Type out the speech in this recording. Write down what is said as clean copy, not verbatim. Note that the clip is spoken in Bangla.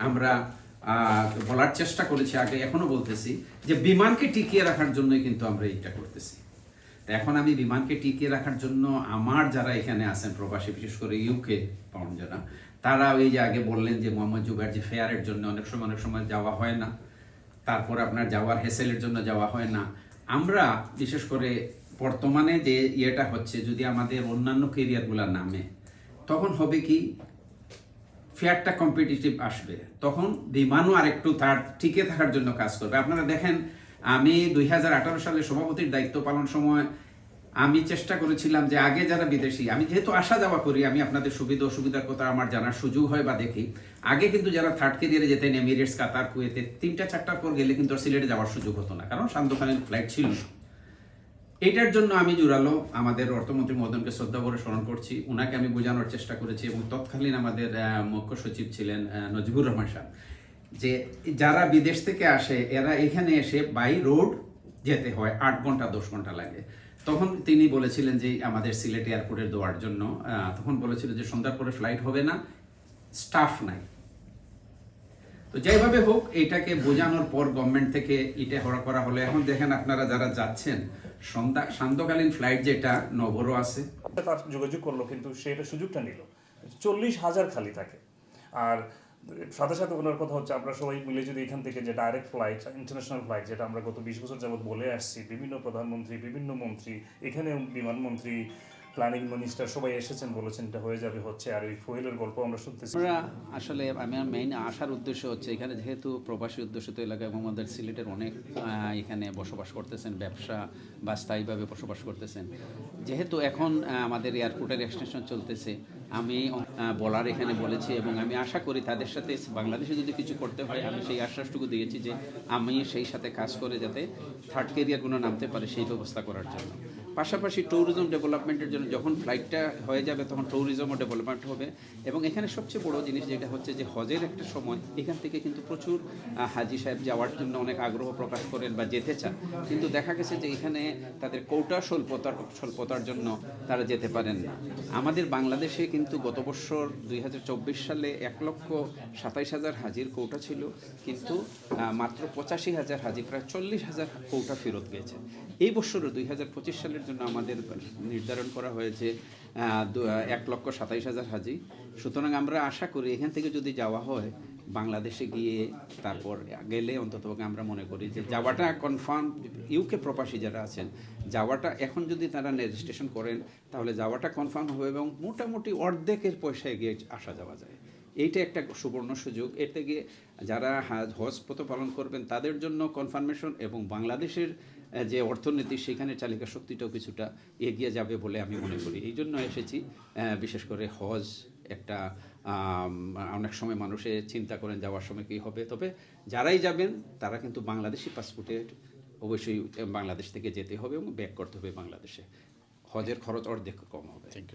আমরা বলার চেষ্টা করেছি আগে, এখনো বলতেছি যে বিমানকে টিকিয়ে রাখার জন্যই কিন্তু আমরা এইটা করতেছি। তো এখন আমি বিমানকে টিকিয়ে রাখার জন্য আমার যারা এখানে আছেন প্রবাসী, বিশেষ করে ইউকে পাউন্ড যারা, তারা ওই যে আগে বললেন যে মোহাম্মদ জুবায়ের যে ফেয়ারের জন্য অনেক সময় যাওয়া হয় না, তারপর আপনার যাওয়ার হেসেলের জন্য যাওয়া হয় না। আমরা বিশেষ করে বর্তমানে যে ইয়েটা হচ্ছে, যদি আমাদের অন্যান্য কেরিয়ারগুলোর নামে, তখন হবে কি ফেয়ারটা কম্পিটিটিভ আসবে, তখন বিমানও আরেকটু তার টিকে থাকার জন্য কাজ করবে। আপনারা দেখেন, আমি 2018 সালে সভাপতির দায়িত্ব পালন সময় আমি চেষ্টা করেছিলাম যে আগে যারা বিদেশি, আমি যেহেতু আসা যাওয়া করি, আমি আপনাদের সুবিধা অসুবিধার কথা আমার জানার সুযোগ হয় বা দেখি। আগে কিন্তু যারা থার্ড ক্যারিয়ারে যেতেন এমিরেটস, কাতার, কুয়েতে 3-4টার পর গেলে কিন্তু সিলেটে যাওয়ার সুযোগ হতো না, কারণ সান্ধ্যকালীন ফ্লাইট ছিল না। এটার জন্য আমি জোরালো আমাদের অর্থমন্ত্রী মদনকে শ্রদ্ধা করে স্মরণ করছি, ওনাকে আমি বোঝানোর চেষ্টা করেছি, এবং তৎকালীন আমাদের মুখ্য সচিব ছিলেন নজিবুর রহমান সাহেব, যে যারা বিদেশ থেকে আসে এরা এখানে এসে বাই রোড যেতে হয়, 8 ঘন্টা 10 ঘন্টা লাগে। তখন তিনি বলেছিলেন যে আমাদের সিলেট এয়ারপোর্টের দেওয়ার জন্য, তখন বলেছিল যে সন্ধ্যার পরে ফ্লাইট হবে না, স্টাফ নাই। তো যেভাবে হোক এইটাকে বোঝানোর পর গভর্নমেন্ট থেকে এটা করা হলো। এখন দেখেন আপনারা যারা যাচ্ছেন, সান্ধ্যকালীন ফ্লাইট যেটা নভরও আছে, তার যোগাযোগ করলো, কিন্তু সেটা সুযোগটা নিল 40,000 খালি থাকে। আর সাথে সাথে ওনার কথা হচ্ছে, আমরা সবাই মিলে যদি এখান থেকে যে ডাইরেক্ট ফ্লাইট, ইন্টারন্যাশনাল ফ্লাইট, যেটা আমরা গত 20 বছর যাবৎ বলে আসছি, বিভিন্ন প্রধানমন্ত্রী, বিভিন্ন মন্ত্রী, এখানে বিমানমন্ত্রী, প্ল্যানিং মিনিস্টার সবাই এসেছেন, বলেছেন এটা হয়ে যাবে, হচ্ছে। আর ওই ফুয়েলের গল্প আমরা শুনতেছি। আমরা আসলে আমার মেইন আসার উদ্দেশ্য হচ্ছে, এখানে যেহেতু প্রবাসী অধ্যুষিত এলাকা এবং আমাদের সিলেটের অনেক এখানে বসবাস করতেছেন, ব্যবসা বা স্থায়ীভাবে বসবাস করতেছেন, যেহেতু এখন আমাদের এয়ারপোর্টের এক্সটেনশন চলতেছে, আমি বলার এখানে বলেছি, এবং আমি আশা করি তাদের সাথে বাংলাদেশে যদি কিছু করতে হয়, আমি সেই আশ্বাসটুকু দিয়েছি যে আমি সেই সাথে কাজ করে যাতে থার্ড ক্যারিয়ারগুলো নামতে পারে সেই ব্যবস্থা করার জন্য। পাশাপাশি ট্যুরিজম ডেভেলপমেন্টের জন্য যখন ফ্লাইটটা হয়ে যাবে তখন ট্যুরিজমও ডেভেলপমেন্ট হবে। এবং এখানে সবচেয়ে বড় জিনিস যেটা হচ্ছে যে হজের একটা সময় এখান থেকে কিন্তু প্রচুর হাজি সাহেব যাওয়ার জন্য অনেক আগ্রহ প্রকাশ করেন বা যেতে চান, কিন্তু দেখা গেছে যে এখানে তাদের কৌটা স্বল্পতার জন্য তারা যেতে পারেন না। আমাদের বাংলাদেশে কিন্তু গত বছর 2024 সালে 1,27,000 হাজির কৌটা ছিল, কিন্তু মাত্র 85,000 হাজি, প্রায় 40,000 কৌটা ফেরত গেছে। এই বছরও 2025 সালের জন্য আমাদের নির্ধারণ করা হয়েছে 1,27,000 হাজি। সুতরাং আমরা আশা করি এখান থেকে যদি যাওয়া হয় বাংলাদেশে গিয়ে তারপর গেলে অন্তত আমরা মনে করি যে যাওয়াটা কনফার্ম। ইউকে প্রবাসী যারা আছেন, যাওয়াটা এখন যদি তারা রেজিস্ট্রেশন করেন তাহলে যাওয়াটা কনফার্ম হবে, এবং মোটামুটি অর্ধেকের পয়সায় গিয়ে আসা যাওয়া যায়। এইটা একটা সুবর্ণ সুযোগ। এর থেকে যারা হজ প্রতিপালন করবেন তাদের জন্য কনফার্মেশন, এবং বাংলাদেশের যে অর্থনীতি সেখানে চালিকা শক্তিটাও কিছুটা এগিয়ে যাবে বলে আমি মনে করি। এই জন্য এসেছি। বিশেষ করে হজ একটা অনেক সময় মানুষে চিন্তা করেন যাওয়ার সময় কী হবে, তবে যারাই যাবেন তারা কিন্তু বাংলাদেশি পাসপোর্টে অবশ্যই বাংলাদেশ থেকে যেতে হবে এবং ব্যাক করতে হবে বাংলাদেশে। হজের খরচ অর্ধেক কম হবে।